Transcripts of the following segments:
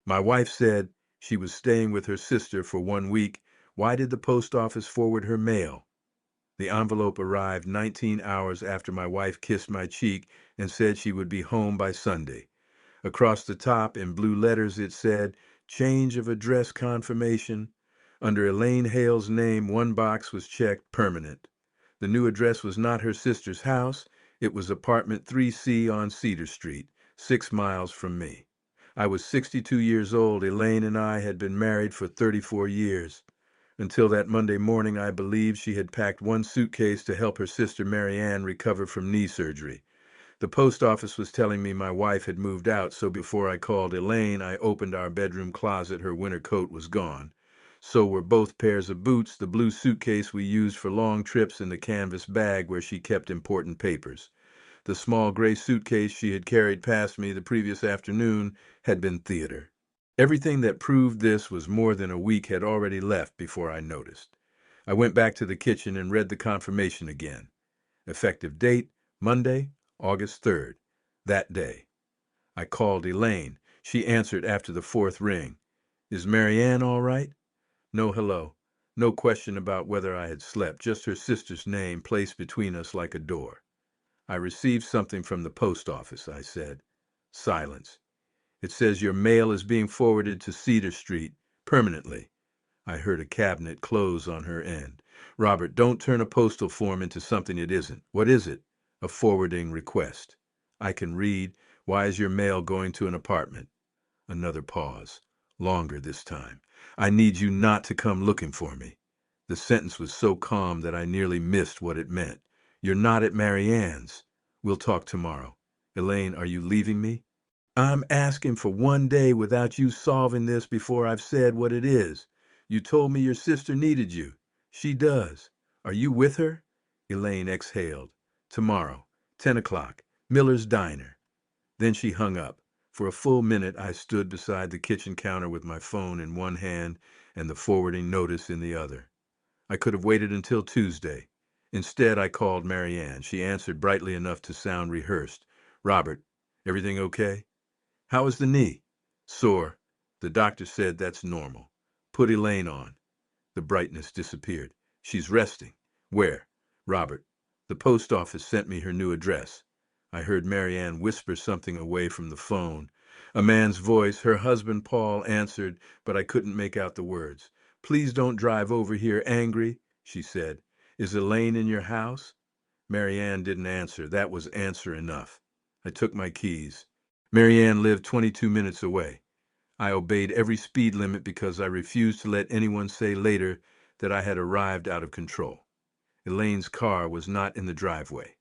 My wife said she was staying with her sister for 1 week. Why did the post office forward her mail? The envelope arrived 19 hours after my wife kissed my cheek and said she would be home by Sunday. Across the top, in blue letters, it said, "Change of address confirmation." Under Elaine Hale's name, one box was checked, permanent. The new address was not her sister's house. It was apartment 3C on Cedar Street, 6 miles from me. I was 62 years old. Elaine and I had been married for 34 years. Until that Monday morning, I believed she had packed one suitcase to help her sister Mary Ann recover from knee surgery. The post office was telling me my wife had moved out, so before I called Elaine, I opened our bedroom closet. Her winter coat was gone. So were both pairs of boots, the blue suitcase we used for long trips, and the canvas bag where she kept important papers. The small gray suitcase she had carried past me the previous afternoon had been theater. Everything that proved this was more than a week had already left before I noticed. I went back to the kitchen and read the confirmation again. Effective date, Monday, August 3rd. That day. I called Elaine. She answered after the fourth ring. "Is Mary Ann all right?" No hello. No question about whether I had slept, just her sister's name placed between us like a door. "I received something from the post office," I said. Silence. "It says your mail is being forwarded to Cedar Street, permanently." I heard a cabinet close on her end. "Robert, don't turn a postal form into something it isn't. What is it?" "A forwarding request." I can read. "Why is your mail going to an apartment?" Another pause. Longer this time. "I need you not to come looking for me." The sentence was so calm that I nearly missed what it meant. "You're not at Mary Ann's. We'll talk tomorrow." "Elaine, are you leaving me?" "I'm asking for one day without you solving this before I've said what it is. You told me your sister needed you. She does. Are you with her?" Elaine exhaled. "Tomorrow, 10 o'clock, Miller's Diner." Then she hung up. For a full minute I stood beside the kitchen counter with my phone in one hand and the forwarding notice in the other. I could have waited until Tuesday. Instead, I called Mary Ann. She answered brightly enough to sound rehearsed. "Robert, everything okay?" "How is the knee?" "Sore. The doctor said that's normal." "Put Elaine on." The brightness disappeared. "She's resting." "Where?" "Robert, the post office sent me her new address." I heard Mary Ann whisper something away from the phone. A man's voice, her husband Paul, answered, but I couldn't make out the words. "Please don't drive over here angry," she said. "Is Elaine in your house?" Mary Ann didn't answer. That was answer enough. I took my keys. Mary Ann lived 22 minutes away. I obeyed every speed limit because I refused to let anyone say later that I had arrived out of control. Elaine's car was not in the driveway.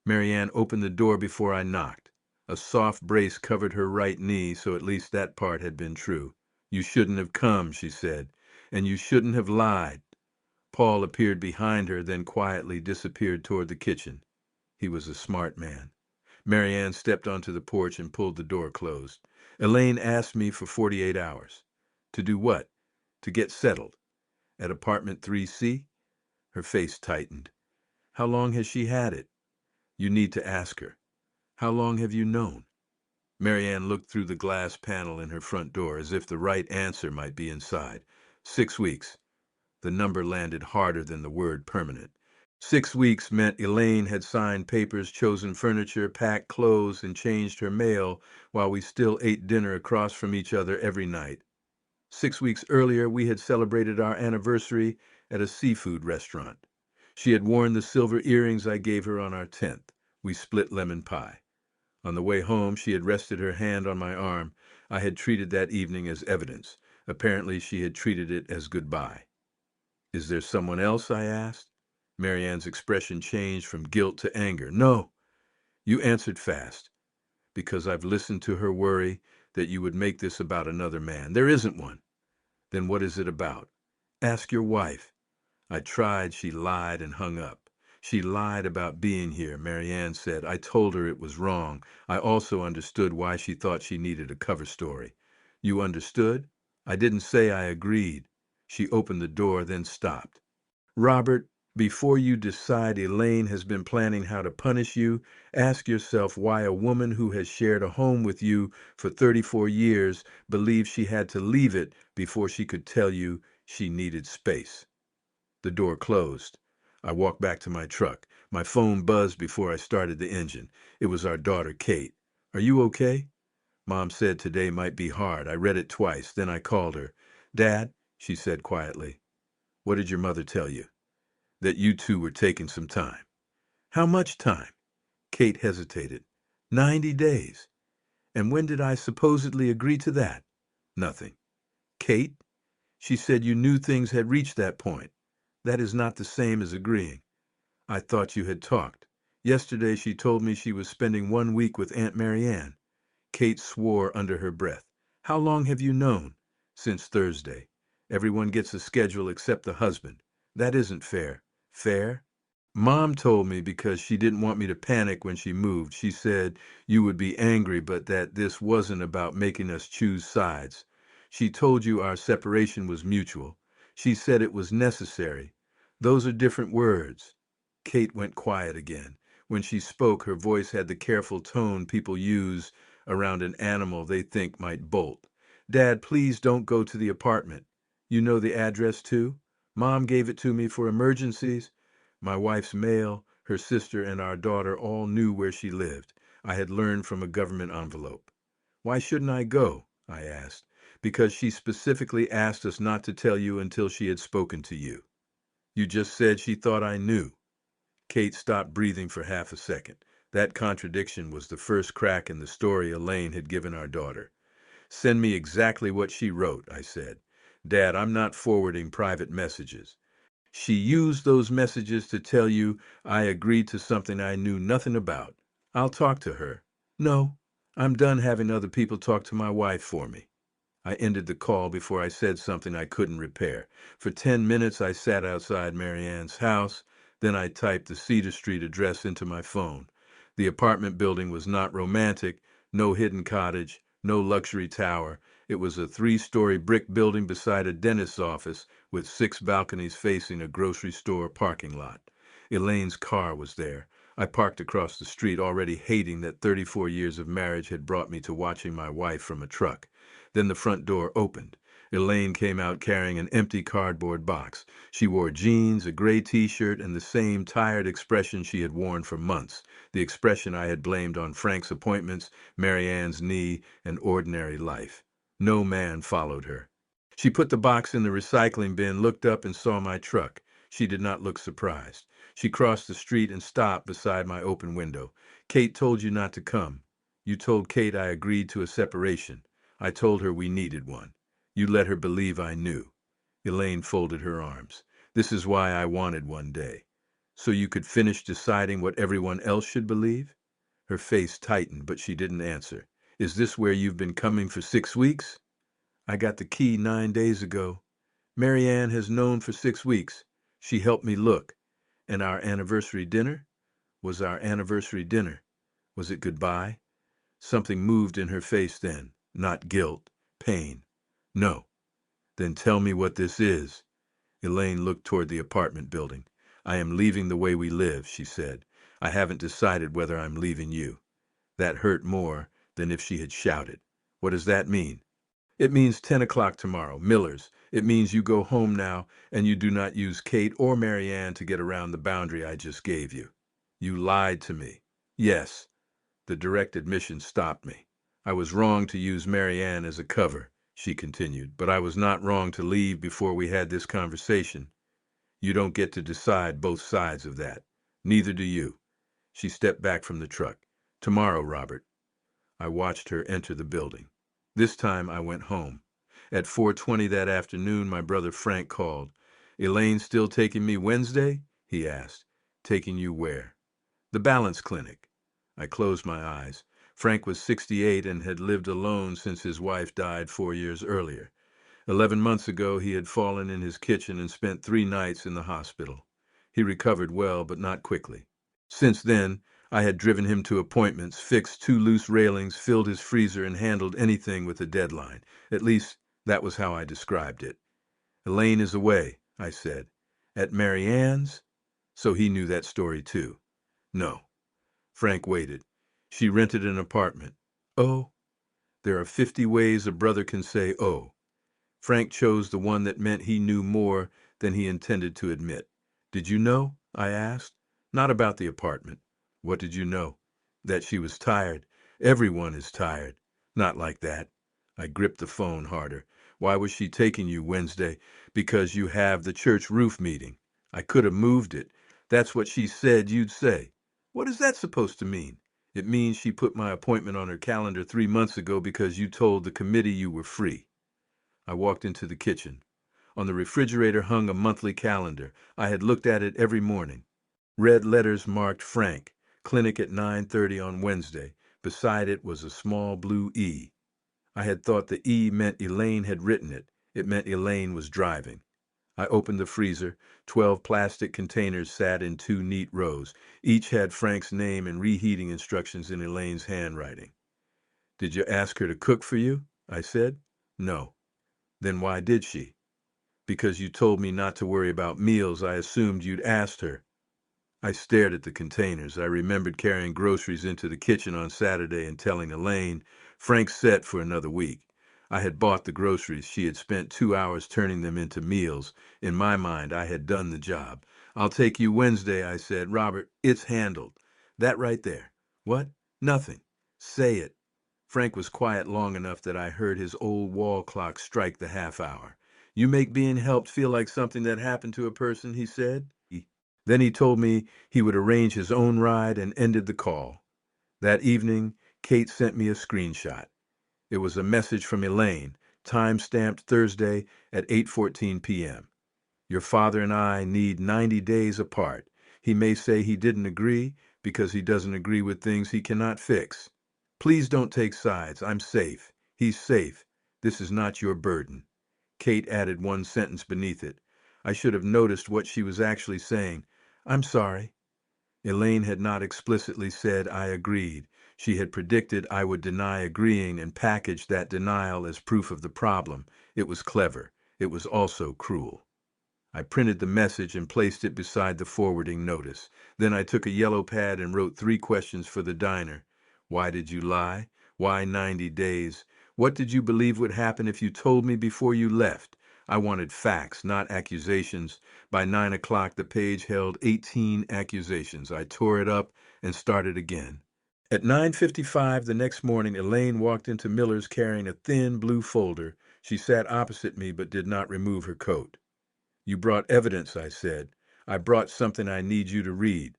Mary Ann opened the door before I knocked. A soft brace covered her right knee, so at least that part had been true. "You shouldn't have come," she said, "and you shouldn't have lied." Paul appeared behind her, then quietly disappeared toward the kitchen. He was a smart man. Mary Ann stepped onto the porch and pulled the door closed. "Elaine asked me for 48 hours. To do what?" "To get settled." "At apartment 3C? Her face tightened. "How long has she had it?" "You need to ask her." "How long have you known?" Mary Ann looked through the glass panel in her front door as if the right answer might be inside. 6 weeks. The number landed harder than the word permanent. 6 weeks meant Elaine had signed papers, chosen furniture, packed clothes, and changed her mail while we still ate dinner across from each other every night. 6 weeks earlier, we had celebrated our anniversary at a seafood restaurant. She had worn the silver earrings I gave her on our 10th. We split lemon pie. On the way home, she had rested her hand on my arm. I had treated that evening as evidence. Apparently, she had treated it as goodbye. "Is there someone else?" I asked. Mary Ann's expression changed from guilt to anger. "No." "You answered fast." "Because I've listened to her worry that you would make this about another man. There isn't one." "Then what is it about?" "Ask your wife." I tried. She lied and hung up. "She lied about being here," Mary Ann said. "I told her it was wrong. I also understood why she thought she needed a cover story." "You understood?" "I didn't say I agreed." She opened the door, then stopped. "Robert, Before you decide Elaine has been planning how to punish you, ask yourself why a woman who has shared a home with you for 34 years believes she had to leave it before she could tell you she needed space. The door closed. I walked back to my truck. My phone buzzed before I started the engine. It was our daughter, Kate. "Are you okay?" Mom said today might be hard. I read it twice. Then I called her. "Dad," she said quietly, "what did your mother tell you?" "That you two were taking some time." "How much time?" Kate hesitated. 90 days. "And when did I supposedly agree to that?" "Nothing." "Kate," she said, "you knew things had reached that point. That is not the same as agreeing." "I thought you had talked." "Yesterday she told me she was spending 1 week with Aunt Marianne." Kate swore under her breath. "How long have you known?" "Since Thursday. Everyone gets a schedule except the husband." "That isn't fair." "Fair?" "Mom told me because she didn't want me to panic when she moved. She said you would be angry, but that this wasn't about making us choose sides. She told you our separation was mutual. She said it was necessary. Those are different words." Kate went quiet again. When she spoke, her voice had the careful tone people use around an animal they think might bolt. "Dad, please don't go to the apartment. You know the address too? Mom gave it to me for emergencies." My wife's mail, her sister, and our daughter all knew where she lived. I had learned from a government envelope. "Why shouldn't I go?" I asked. "Because she specifically asked us not to tell you until she had spoken to you." "You just said she thought I knew." Kate stopped breathing for half a second. That contradiction was the first crack in the story Elaine had given our daughter. "Send me exactly what she wrote," I said. "Dad, I'm not forwarding private messages." "She used those messages to tell you I agreed to something I knew nothing about." "I'll talk to her." "No, I'm done having other people talk to my wife for me." I ended the call before I said something I couldn't repair. For 10 minutes I sat outside Marianne's house. Then I typed the Cedar Street address into my phone. The apartment building was not romantic, no hidden cottage, no luxury tower. It was a 3-story brick building beside a dentist's office with 6 balconies facing a grocery store parking lot. Elaine's car was there. I parked across the street, already hating that 34 years of marriage had brought me to watching my wife from a truck. Then the front door opened. Elaine came out carrying an empty cardboard box. She wore jeans, a gray t-shirt, and the same tired expression she had worn for months, the expression I had blamed on Frank's appointments, Marianne's knee, and ordinary life. No man followed her. She put the box in the recycling bin, looked up, and saw my truck. She did not look surprised. She crossed the street and stopped beside my open window. "Kate told you not to come." "You told Kate I agreed to a separation." "I told her we needed one." "You let her believe I knew." Elaine folded her arms. "This is why I wanted one day. So you could finish deciding what everyone else should believe?" Her face tightened, but she didn't answer. "Is this where you've been coming for 6 weeks?" "I got the key 9 days ago." "Marianne has known for 6 weeks. She helped me look." "And our anniversary dinner?" "Was our anniversary dinner. Was it goodbye?" Something moved in her face then. Not guilt. Pain. "No." "Then tell me what this is." Elaine looked toward the apartment building. "I am leaving the way we live," she said. "I haven't decided whether I'm leaving you." That hurt more than if she had shouted. "What does that mean?" "It means 10 o'clock tomorrow, Miller's. It means you go home now, and you do not use Kate or Marianne to get around the boundary I just gave you." "You lied to me." "Yes." The direct admission stopped me. "I was wrong to use Marianne as a cover," she continued, "but I was not wrong to leave before we had this conversation. You don't get to decide both sides of that. Neither do you." She stepped back from the truck. "Tomorrow, Robert." I watched her enter the building. This time I went home. At 4:20 that afternoon, my brother Frank called. "Elaine still taking me Wednesday?" he asked. "Taking you where?" "The Balance Clinic." I closed my eyes. Frank was 68 and had lived alone since his wife died 4 years earlier. 11 months ago, he had fallen in his kitchen and spent 3 nights in the hospital. He recovered well, but not quickly. Since then, I had driven him to appointments, fixed 2 loose railings, filled his freezer, and handled anything with a deadline. At least, that was how I described it. "Elaine is away," I said. "At Marianne's?" So he knew that story too. No. Frank waited. She rented an apartment. Oh, there are 50 ways a brother can say oh. Frank chose the one that meant he knew more than he intended to admit. Did you know? I asked. Not about the apartment. What did you know? That she was tired. Everyone is tired. Not like that. I gripped the phone harder. Why was she taking you Wednesday? Because you have the church roof meeting. I could have moved it. That's what she said you'd say. What is that supposed to mean? It means she put my appointment on her calendar 3 months ago because you told the committee you were free. I walked into the kitchen. On the refrigerator hung a monthly calendar. I had looked at it every morning. Red letters marked Frank, clinic at 9:30 on Wednesday. Beside it was a small blue E. I had thought the E meant Elaine had written it. It meant Elaine was driving. I opened the freezer. 12 plastic containers sat in 2 neat rows. Each had Frank's name and reheating instructions in Elaine's handwriting. Did you ask her to cook for you? I said. No. Then why did she? Because you told me not to worry about meals, I assumed you'd asked her. I stared at the containers. I remembered carrying groceries into the kitchen on Saturday and telling Elaine, Frank's set for another week. I had bought the groceries. She had spent 2 hours turning them into meals. In my mind, I had done the job. I'll take you Wednesday, I said. Robert, it's handled. That right there. What? Nothing. Say it. Frank was quiet long enough that I heard his old wall clock strike the half hour. You make being helped feel like something that happened to a person, he said. Then he told me he would arrange his own ride and ended the call. That evening, Kate sent me a screenshot. It was a message from Elaine, time-stamped Thursday at 8:14 p.m. Your father and I need 90 days apart. He may say he didn't agree because he doesn't agree with things he cannot fix. Please don't take sides. I'm safe. He's safe. This is not your burden. Kate added one sentence beneath it. I should have noticed what she was actually saying. I'm sorry. Elaine had not explicitly said I agreed. She had predicted I would deny agreeing and packaged that denial as proof of the problem. It was clever. It was also cruel. I printed the message and placed it beside the forwarding notice. Then I took a yellow pad and wrote 3 questions for the diner. Why did you lie? Why 90 days? What did you believe would happen if you told me before you left? I wanted facts, not accusations. By 9 o'clock, the page held 18 accusations. I tore it up and started again. At 9:55 the next morning, Elaine walked into Miller's carrying a thin blue folder. She sat opposite me but did not remove her coat. You brought evidence, I said. I brought something I need you to read.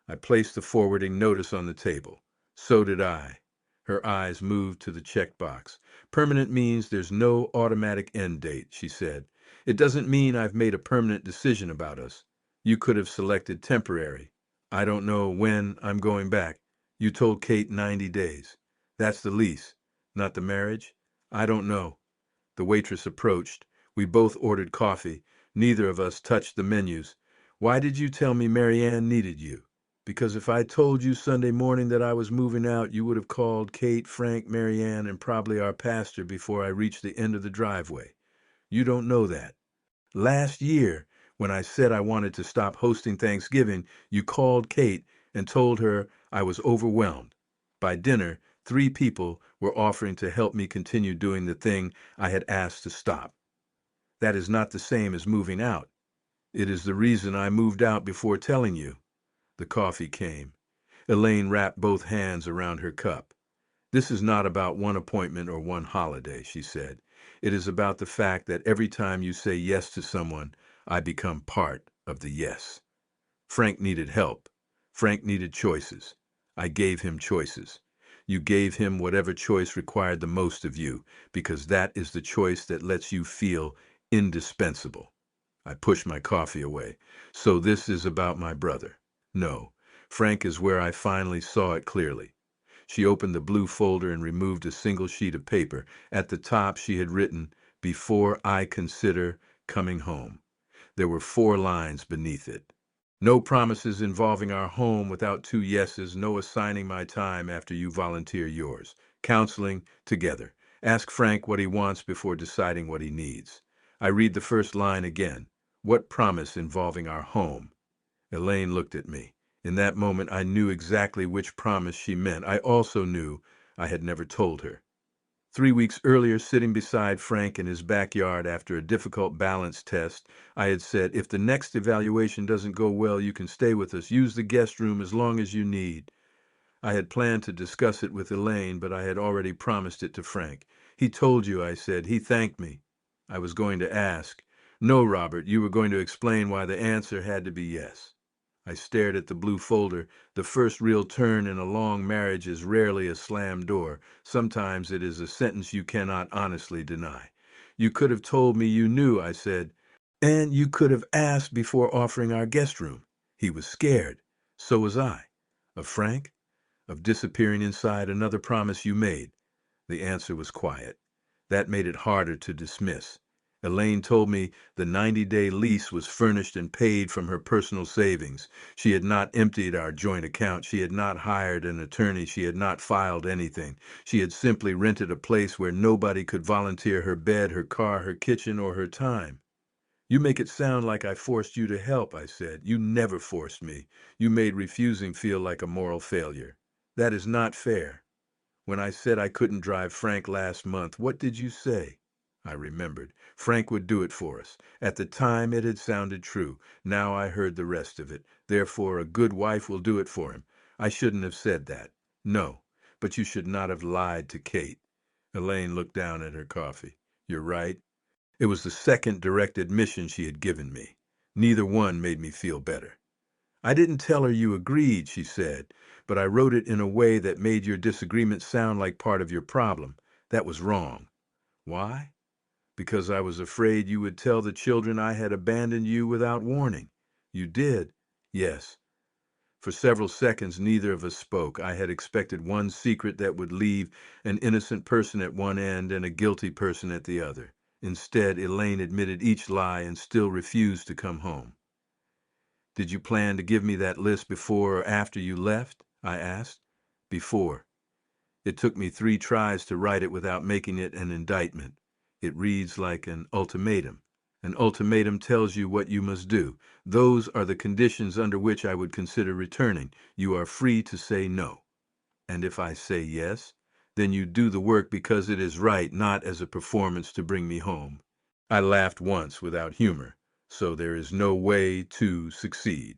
I placed the forwarding notice on the table. So did I. Her eyes moved to the checkbox. Permanent means there's no automatic end date, she said. It doesn't mean I've made a permanent decision about us. You could have selected temporary. I don't know when I'm going back. You told Kate 90 days. That's the lease, not the marriage. I don't know. The waitress approached. We both ordered coffee. Neither of us touched the menus. Why did you tell me Marianne needed you? Because if I told you Sunday morning that I was moving out, you would have called Kate, Frank, Marianne, and probably our pastor before I reached the end of the driveway. You don't know that. Last year, when I said I wanted to stop hosting Thanksgiving, you called Kate and told her I was overwhelmed. By dinner, 3 people were offering to help me continue doing the thing I had asked to stop. That is not the same as moving out. It is the reason I moved out before telling you. The coffee came. Elaine wrapped both hands around her cup. This is not about one appointment or one holiday, she said. It is about the fact that every time you say yes to someone, I become part of the yes. Frank needed help. Frank needed choices. I gave him choices. You gave him whatever choice required the most of you, because that is the choice that lets you feel indispensable. I pushed my coffee away. So this is about my brother. No, Frank is where I finally saw it clearly. She opened the blue folder and removed a single sheet of paper. At the top, she had written, "Before I consider coming home." There were 4 lines beneath it. No promises involving our home without 2 yeses, no assigning my time after you volunteer yours. Counseling together. Ask Frank what he wants before deciding what he needs. I read the first line again. What promise involving our home? Elaine looked at me. In that moment, I knew exactly which promise she meant. I also knew I had never told her. 3 weeks earlier, sitting beside Frank in his backyard after a difficult balance test, I had said, if the next evaluation doesn't go well, you can stay with us. Use the guest room as long as you need. I had planned to discuss it with Elaine, but I had already promised it to Frank. He told you, I said. He thanked me. I was going to ask. No, Robert, you were going to explain why the answer had to be yes. I stared at the blue folder. The first real turn in a long marriage is rarely a slammed door. Sometimes it is a sentence you cannot honestly deny. You could have told me you knew, I said, and you could have asked before offering our guest room. He was scared. So was I. Of Frank? Of disappearing inside another promise you made? The answer was quiet. That made it harder to dismiss. Elaine told me the 90-day lease was furnished and paid from her personal savings. She had not emptied our joint account. She had not hired an attorney. She had not filed anything. She had simply rented a place where nobody could volunteer her bed, her car, her kitchen, or her time. You make it sound like I forced you to help, I said. You never forced me. You made refusing feel like a moral failure. That is not fair. When I said I couldn't drive Frank last month, what did you say? I remembered. Frank would do it for us. At the time, it had sounded true. Now I heard the rest of it. Therefore, a good wife will do it for him. I shouldn't have said that. No, but you should not have lied to Kate. Elaine looked down at her coffee. You're right. It was the second direct admission she had given me. Neither one made me feel better. I didn't tell her you agreed, she said, but I wrote it in a way that made your disagreement sound like part of your problem. That was wrong. Why? Because I was afraid you would tell the children I had abandoned you without warning. You did? Yes. For several seconds, neither of us spoke. I had expected one secret that would leave an innocent person at one end and a guilty person at the other. Instead, Elaine admitted each lie and still refused to come home. Did you plan to give me that list before or after you left? I asked. Before. It took me 3 tries to write it without making it an indictment. It reads like an ultimatum. An ultimatum tells you what you must do. Those are the conditions under which I would consider returning. You are free to say no. And if I say yes, then you do the work because it is right, not as a performance to bring me home. I laughed once without humor. So there is no way to succeed.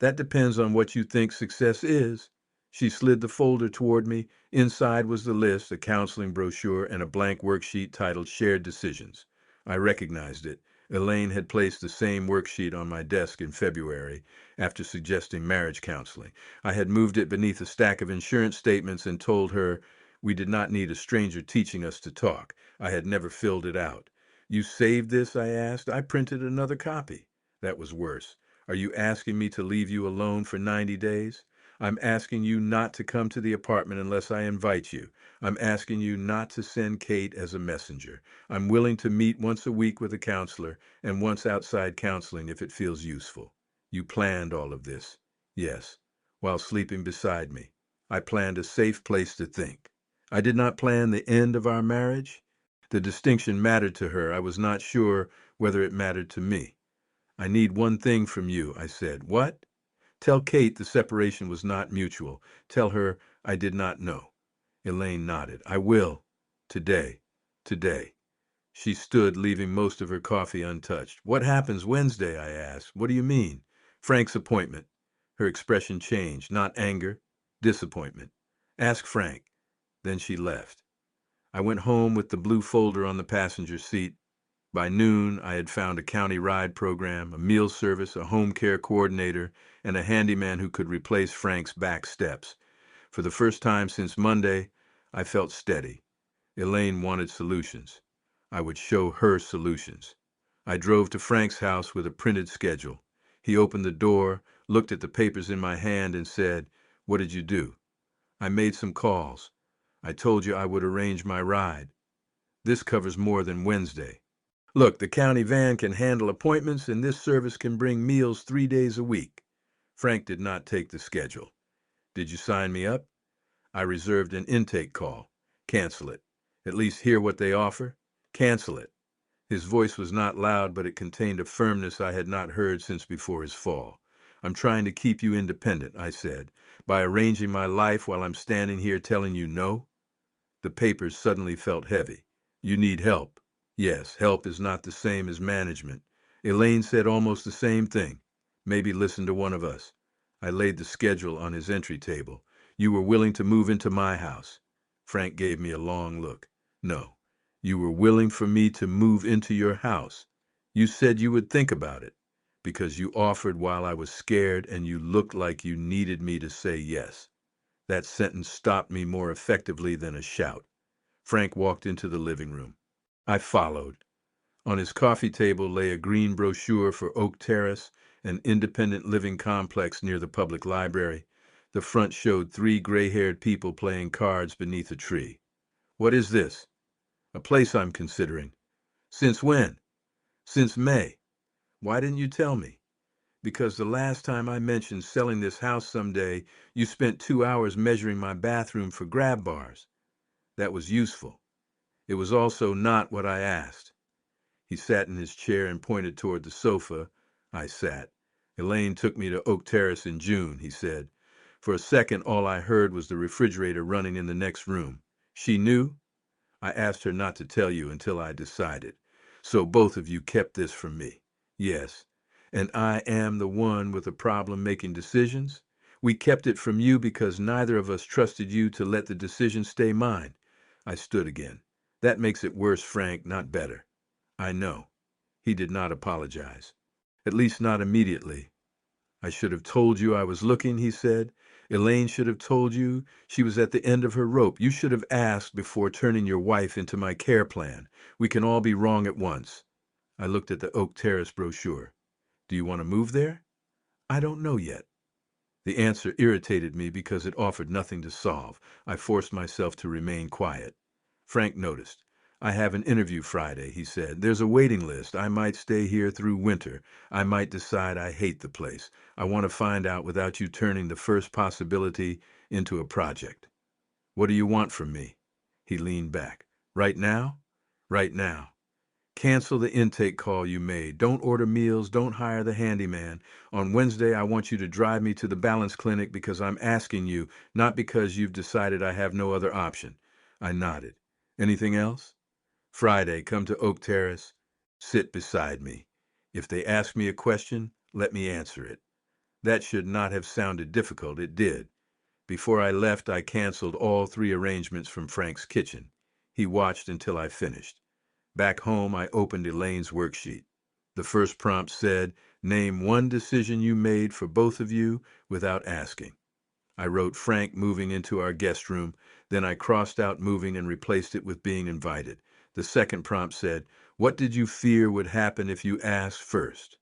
That depends on what you think success is. She slid the folder toward me. Inside was the list, a counseling brochure, and a blank worksheet titled Shared Decisions. I recognized it. Elaine had placed the same worksheet on my desk in February after suggesting marriage counseling. I had moved it beneath a stack of insurance statements and told her we did not need a stranger teaching us to talk. I had never filled it out. You saved this? I asked. I printed another copy. That was worse. Are you asking me to leave you alone for 90 days? I'm asking you not to come to the apartment unless I invite you. I'm asking you not to send Kate as a messenger. I'm willing to meet once a week with a counselor and once outside counseling if it feels useful. You planned all of this. Yes, while sleeping beside me. I planned a safe place to think. I did not plan the end of our marriage. The distinction mattered to her. I was not sure whether it mattered to me. I need one thing from you, I said. What? Tell Kate the separation was not mutual. Tell her I did not know. Elaine nodded. I will. Today. Today. She stood, leaving most of her coffee untouched. What happens Wednesday? I asked. What do you mean? Frank's appointment. Her expression changed. Not anger. Disappointment. Ask Frank. Then she left. I went home with the blue folder on the passenger seat. By noon, I had found a county ride program, a meal service, a home care coordinator, and a handyman who could replace Frank's back steps. For the first time since Monday, I felt steady. Elaine wanted solutions. I would show her solutions. I drove to Frank's house with a printed schedule. He opened the door, looked at the papers in my hand, and said, "What did you do?" "I made some calls. I told you I would arrange my ride. This covers more than Wednesday. Look, the county van can handle appointments, and this service can bring meals 3 days a week." Frank did not take the schedule. "Did you sign me up?" "I reserved an intake call." "Cancel it. At least hear what they offer." "Cancel it." His voice was not loud, but it contained a firmness I had not heard since before his fall. I'm trying to keep you independent, I said, by arranging my life while I'm standing here telling you no. The papers suddenly felt heavy. You need help. Yes, help is not the same as management. Elaine said almost the same thing. Maybe listen to one of us. I laid the schedule on his entry table. You were willing to move into my house. Frank gave me a long look. No, you were willing for me to move into your house. You said you would think about it, because you offered while I was scared and you looked like you needed me to say yes. That sentence stopped me more effectively than a shout. Frank walked into the living room. I followed. On his coffee table lay a green brochure for Oak Terrace, an independent living complex near the public library. The front showed three gray-haired people playing cards beneath a tree. What is this? A place I'm considering. Since when? Since May. Why didn't you tell me? Because the last time I mentioned selling this house someday, you spent 2 hours measuring my bathroom for grab bars. That was useful. It was also not what I asked. He sat in his chair and pointed toward the sofa. I sat. Elaine took me to Oak Terrace in June, he said. For a second, all I heard was the refrigerator running in the next room. She knew? I asked her not to tell you until I decided. So both of you kept this from me. Yes. And I am the one with a problem making decisions? We kept it from you because neither of us trusted you to let the decision stay mine. I stood again. That makes it worse, Frank, not better. I know. He did not apologize. At least not immediately. I should have told you I was looking, he said. Elaine should have told you she was at the end of her rope. You should have asked before turning your wife into my care plan. We can all be wrong at once. I looked at the Oak Terrace brochure. Do you want to move there? I don't know yet. The answer irritated me because it offered nothing to solve. I forced myself to remain quiet. Frank noticed. I have an interview Friday, he said. There's a waiting list. I might stay here through winter. I might decide I hate the place. I want to find out without you turning the first possibility into a project. What do you want from me? He leaned back. Right now? Right now. Cancel the intake call you made. Don't order meals. Don't hire the handyman. On Wednesday, I want you to drive me to the balance clinic because I'm asking you, not because you've decided I have no other option. I nodded. Anything else? Friday, come to Oak Terrace. Sit beside me. If they ask me a question, let me answer it. That should not have sounded difficult. It did. Before I left, I canceled all three arrangements from Frank's kitchen. He watched until I finished. Back home, I opened Elaine's worksheet. The first prompt said, name one decision you made for both of you without asking. I wrote Frank moving into our guest room, then I crossed out moving and replaced it with being invited. The second prompt said, what did you fear would happen if you asked first?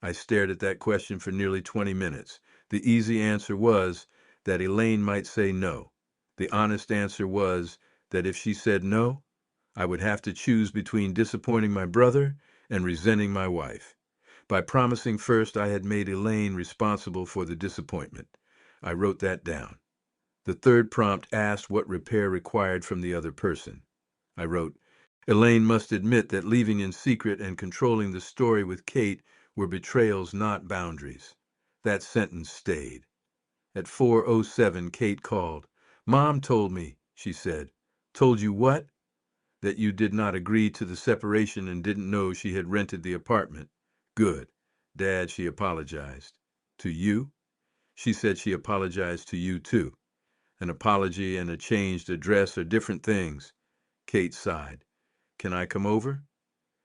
I stared at that question for nearly 20 minutes. The easy answer was that Elaine might say no. The honest answer was that if she said no, I would have to choose between disappointing my brother and resenting my wife. By promising first, I had made Elaine responsible for the disappointment. I wrote that down. The third prompt asked what repair required from the other person. I wrote, Elaine must admit that leaving in secret and controlling the story with Kate were betrayals, not boundaries. That sentence stayed. At 4:07, Kate called. Mom told me, she said. Told you what? That you did not agree to the separation and didn't know she had rented the apartment. Good. Dad, she apologized. To you? She said she apologized to you, too. An apology and a changed address are different things. Kate sighed. Can I come over?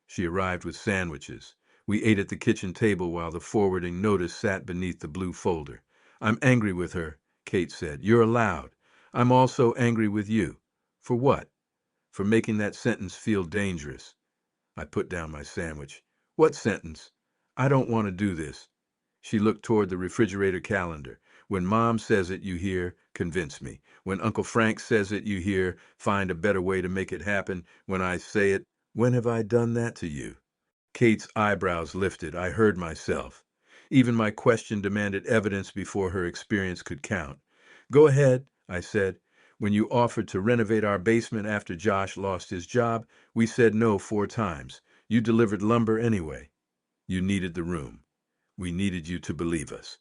She arrived with sandwiches. We ate at the kitchen table while the forwarding notice sat beneath the blue folder. I'm angry with her, Kate said. You're allowed. I'm also angry with you. For what? For making that sentence feel dangerous. I put down my sandwich. What sentence? I don't want to do this. She looked toward the refrigerator calendar. When Mom says it, you hear, convince me. When Uncle Frank says it, you hear, find a better way to make it happen. When I say it, when have I done that to you? Kate's eyebrows lifted. I heard myself. Even my question demanded evidence before her experience could count. Go ahead, I said. When you offered to renovate our basement after Josh lost his job, we said no 4 times. You delivered lumber anyway. You needed the room. We needed you to believe us.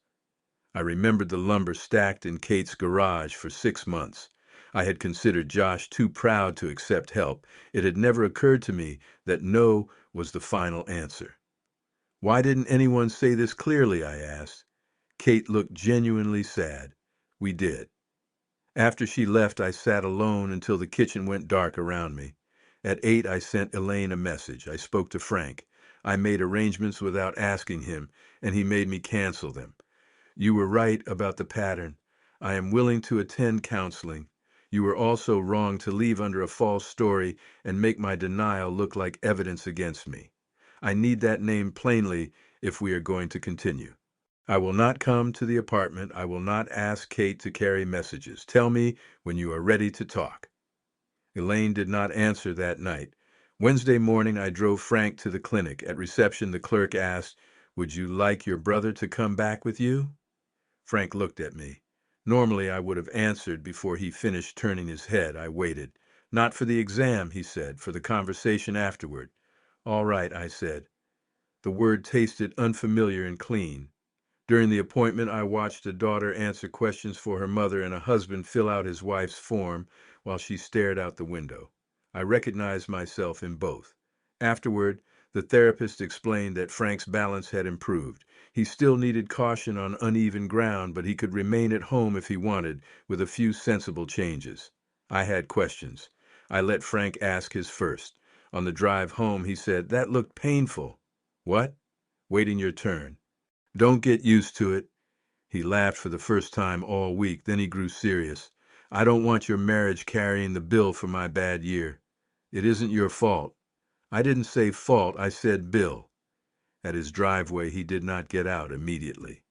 I remembered the lumber stacked in Kate's garage for 6 months. I had considered Josh too proud to accept help. It had never occurred to me that no was the final answer. Why didn't anyone say this clearly? I asked. Kate looked genuinely sad. We did. After she left, I sat alone until the kitchen went dark around me. At 8, I sent Elaine a message. I spoke to Frank. I made arrangements without asking him, and he made me cancel them. You were right about the pattern. I am willing to attend counseling. You were also wrong to leave under a false story and make my denial look like evidence against me. I need that name plainly if we are going to continue. I will not come to the apartment. I will not ask Kate to carry messages. Tell me when you are ready to talk. Elaine did not answer that night. Wednesday morning, I drove Frank to the clinic. At reception, the clerk asked, "Would you like your brother to come back with you?" Frank looked at me. Normally, I would have answered before he finished turning his head. I waited. "Not for the exam," he said, "for the conversation afterward." "All right," I said. The word tasted unfamiliar and clean. During the appointment, I watched a daughter answer questions for her mother and a husband fill out his wife's form while she stared out the window. I recognized myself in both. Afterward, the therapist explained that Frank's balance had improved. He still needed caution on uneven ground, but he could remain at home if he wanted, with a few sensible changes. I had questions. I let Frank ask his first. On the drive home, he said, "That looked painful." "What?" "Waiting your turn." "Don't get used to it." He laughed for the first time all week. Then he grew serious. "I don't want your marriage carrying the bill for my bad year." "It isn't your fault." "I didn't say fault, I said bill." At his driveway, he did not get out immediately.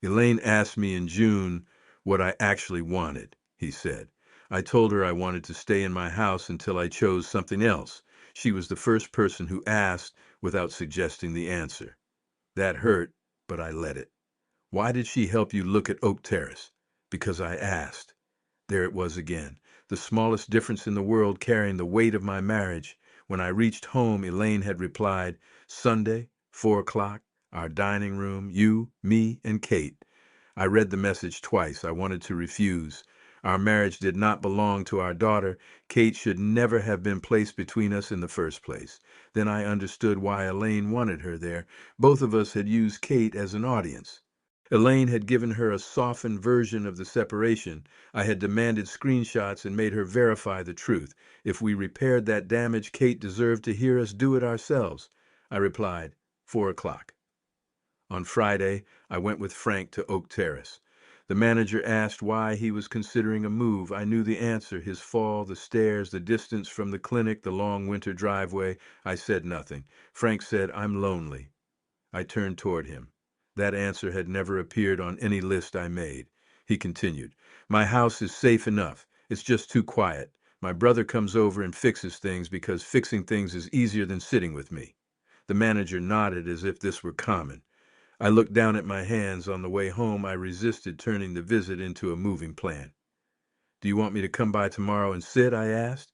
"Elaine asked me in June what I actually wanted," he said. "I told her I wanted to stay in my house until I chose something else. She was the first person who asked without suggesting the answer. That hurt, but I let it. Why did she help you look at Oak Terrace? Because I asked." There it was again, the smallest difference in the world carrying the weight of my marriage. When I reached home, Elaine had replied, "Sunday, 4 o'clock, our dining room, you, me, and Kate." I read the message twice. I wanted to refuse. Our marriage did not belong to our daughter. Kate should never have been placed between us in the first place. Then I understood why Elaine wanted her there. Both of us had used Kate as an audience. Elaine had given her a softened version of the separation. I had demanded screenshots and made her verify the truth. If we repaired that damage, Kate deserved to hear us do it ourselves. I replied, 4 o'clock. On Friday, I went with Frank to Oak Terrace. The manager asked why he was considering a move. I knew the answer: his fall, the stairs, the distance from the clinic, the long winter driveway. I said nothing. Frank said, "I'm lonely." I turned toward him. That answer had never appeared on any list I made. He continued, "My house is safe enough. It's just too quiet. My brother comes over and fixes things because fixing things is easier than sitting with me." The manager nodded as if this were common. I looked down at my hands. On the way home, I resisted turning the visit into a moving plan. "Do you want me to come by tomorrow and sit?" I asked.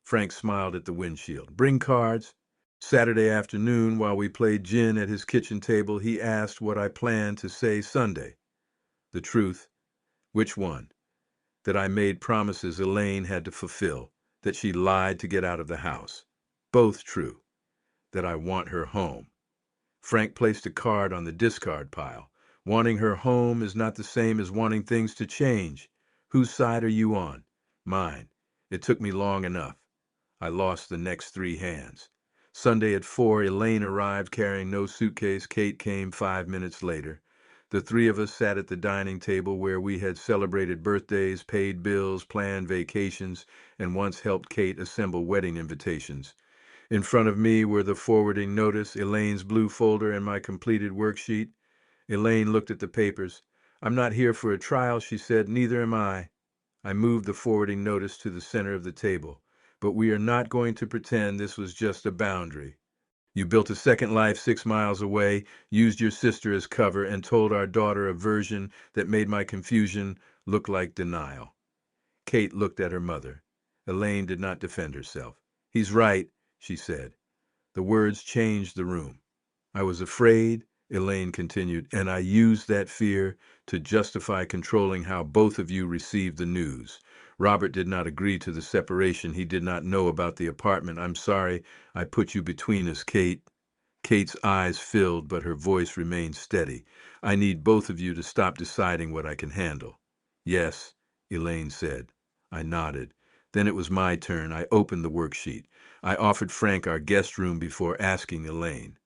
Frank smiled at the windshield. "Bring cards." Saturday afternoon, while we played gin at his kitchen table, he asked what I planned to say Sunday. The truth. Which one? That I made promises Elaine had to fulfill. That she lied to get out of the house. Both true. That I want her home. Frank placed a card on the discard pile. Wanting her home is not the same as wanting things to change. Whose side are you on? Mine. It took me long enough. I lost the next 3 hands. Sunday at 4, Elaine arrived carrying no suitcase. Kate came 5 minutes later. The three of us sat at the dining table where we had celebrated birthdays, paid bills, planned vacations, and once helped Kate assemble wedding invitations. In front of me were the forwarding notice, Elaine's blue folder, and my completed worksheet. Elaine looked at the papers. "I'm not here for a trial," she said. "Neither am I." I moved the forwarding notice to the center of the table. "But we are not going to pretend this was just a boundary. You built a second life 6 miles away, used your sister as cover, and told our daughter a version that made my confusion look like denial." Kate looked at her mother. Elaine did not defend herself. "He's right," she said. The words changed the room. I was afraid. Elaine continued, and I used that fear to justify controlling how both of you received the news. Robert did not agree to the separation. He did not know about the apartment. I'm sorry I put you between us, Kate. Kate's eyes filled, but her voice remained steady. I need both of you to stop deciding what I can handle. Yes, Elaine said. I nodded. Then it was my turn. I opened the worksheet. I offered Frank our guest room before asking Elaine.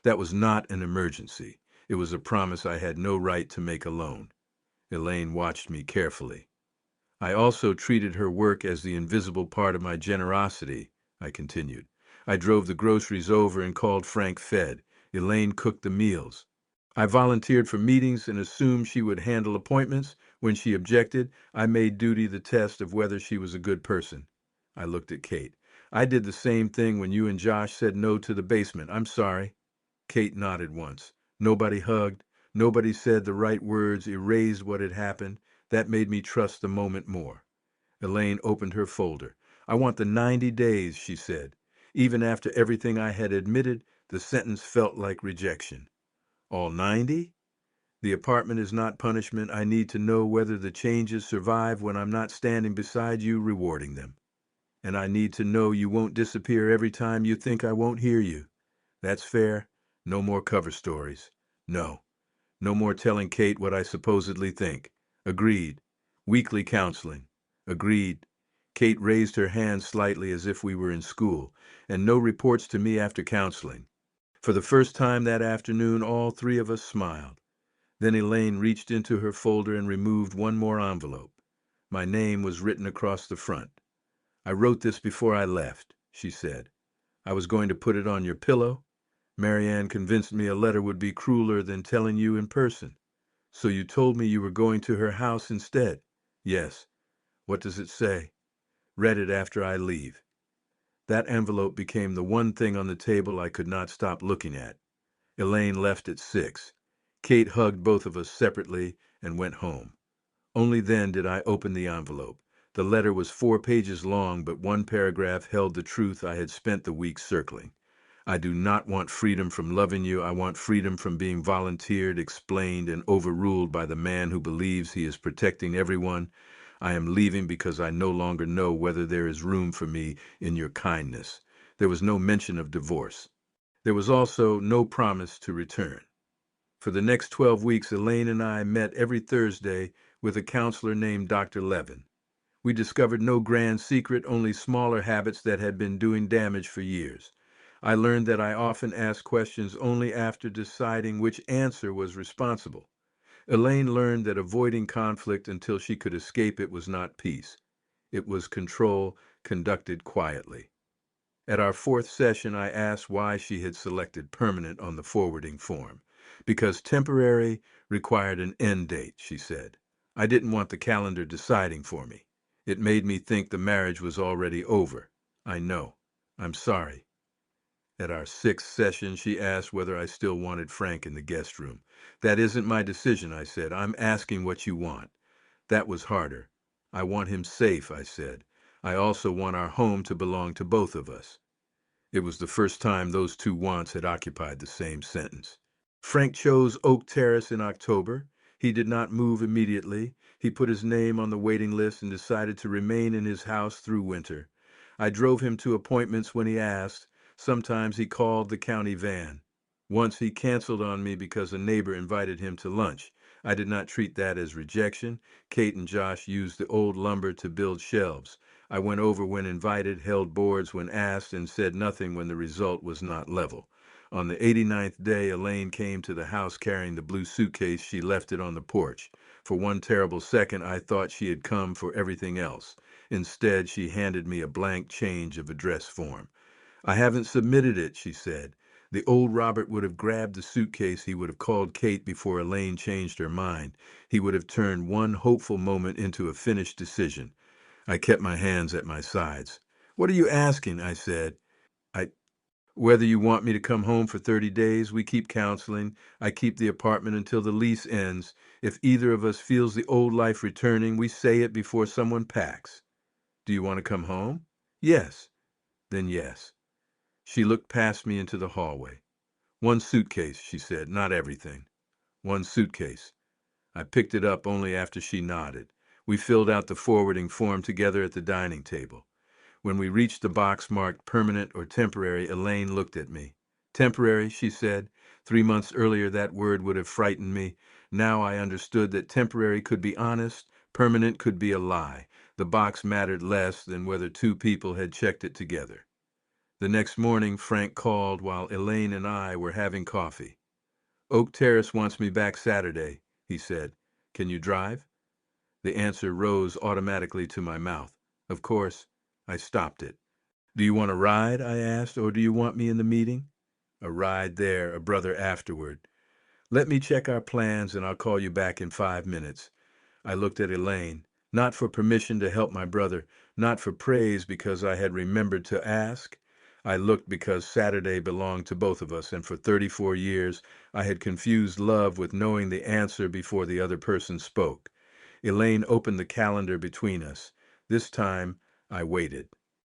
That was not an emergency. It was a promise I had no right to make alone. Elaine watched me carefully. I also treated her work as the invisible part of my generosity, I continued. I drove the groceries over and called Frank fed. Elaine cooked the meals. I volunteered for meetings and assumed she would handle appointments. When she objected, I made duty the test of whether she was a good person. I looked at Kate. I did the same thing when you and Josh said no to the basement. I'm sorry. Kate nodded once. Nobody hugged. Nobody said the right words erased what had happened. That made me trust the moment more. Elaine opened her folder. I want the 90 days, she said. Even after everything I had admitted, the sentence felt like rejection. All 90? The apartment is not punishment. I need to know whether the changes survive when I'm not standing beside you rewarding them. And I need to know you won't disappear every time you think I won't hear you. That's fair. No more cover stories. No. No more telling Kate what I supposedly think. Agreed. Weekly counseling. Agreed. Kate raised her hand slightly as if we were in school, and no reports to me after counseling. For the first time that afternoon, all three of us smiled. Then Elaine reached into her folder and removed one more envelope. My name was written across the front. I wrote this before I left, she said. I was going to put it on your pillow. Marianne convinced me a letter would be crueler than telling you in person. So you told me you were going to her house instead? Yes. What does it say? Read it after I leave. That envelope became the one thing on the table I could not stop looking at. Elaine left at 6. Kate hugged both of us separately and went home. Only then did I open the envelope. The letter was 4 pages long, but one paragraph held the truth I had spent the week circling. I do not want freedom from loving you. I want freedom from being volunteered, explained, and overruled by the man who believes he is protecting everyone. I am leaving because I no longer know whether there is room for me in your kindness. There was no mention of divorce. There was also no promise to return. For the next 12 weeks, Elaine and I met every Thursday with a counselor named Dr. Levin. We discovered no grand secret, only smaller habits that had been doing damage for years. I learned that I often asked questions only after deciding which answer was responsible. Elaine learned that avoiding conflict until she could escape it was not peace. It was control conducted quietly. At our 4th session, I asked why she had selected permanent on the forwarding form. Because temporary required an end date, she said. I didn't want the calendar deciding for me. It made me think the marriage was already over. I know. I'm sorry. At our 6th session, she asked whether I still wanted Frank in the guest room. That isn't my decision, I said. I'm asking what you want. That was harder. I want him safe, I said. I also want our home to belong to both of us. It was the first time those two wants had occupied the same sentence. Frank chose Oak Terrace in October. He did not move immediately. He put his name on the waiting list and decided to remain in his house through winter. I drove him to appointments when he asked. Sometimes he called the county van. Once he canceled on me because a neighbor invited him to lunch. I did not treat that as rejection. Kate and Josh used the old lumber to build shelves. I went over when invited, held boards when asked, and said nothing when the result was not level. On the 89th day, Elaine came to the house carrying the blue suitcase. She left it on the porch. For one terrible second, I thought she had come for everything else. Instead, she handed me a blank change of address form. I haven't submitted it, she said. The old Robert would have grabbed the suitcase. He would have called Kate before Elaine changed her mind. He would have turned one hopeful moment into a finished decision. I kept my hands at my sides. What are you asking? I said. I Whether you want me to come home for 30 days, we keep counseling. I keep the apartment until the lease ends. If either of us feels the old life returning, we say it before someone packs. Do you want to come home? Yes. Then yes. She looked past me into the hallway. One suitcase, she said, not everything. One suitcase. I picked it up only after she nodded. We filled out the forwarding form together at the dining table. When we reached the box marked permanent or temporary, Elaine looked at me. Temporary, she said. 3 months earlier that word would have frightened me. Now I understood that temporary could be honest, permanent could be a lie. The box mattered less than whether two people had checked it together. The next morning, Frank called while Elaine and I were having coffee. Oak Terrace wants me back Saturday, he said. Can you drive? The answer rose automatically to my mouth. Of course. I stopped it. Do you want a ride, I asked, or do you want me in the meeting? A ride there, a brother afterward. Let me check our plans and I'll call you back in 5 minutes. I looked at Elaine, not for permission to help my brother, not for praise because I had remembered to ask. I looked because Saturday belonged to both of us, and for 34 years I had confused love with knowing the answer before the other person spoke. Elaine opened the calendar between us. This time I waited.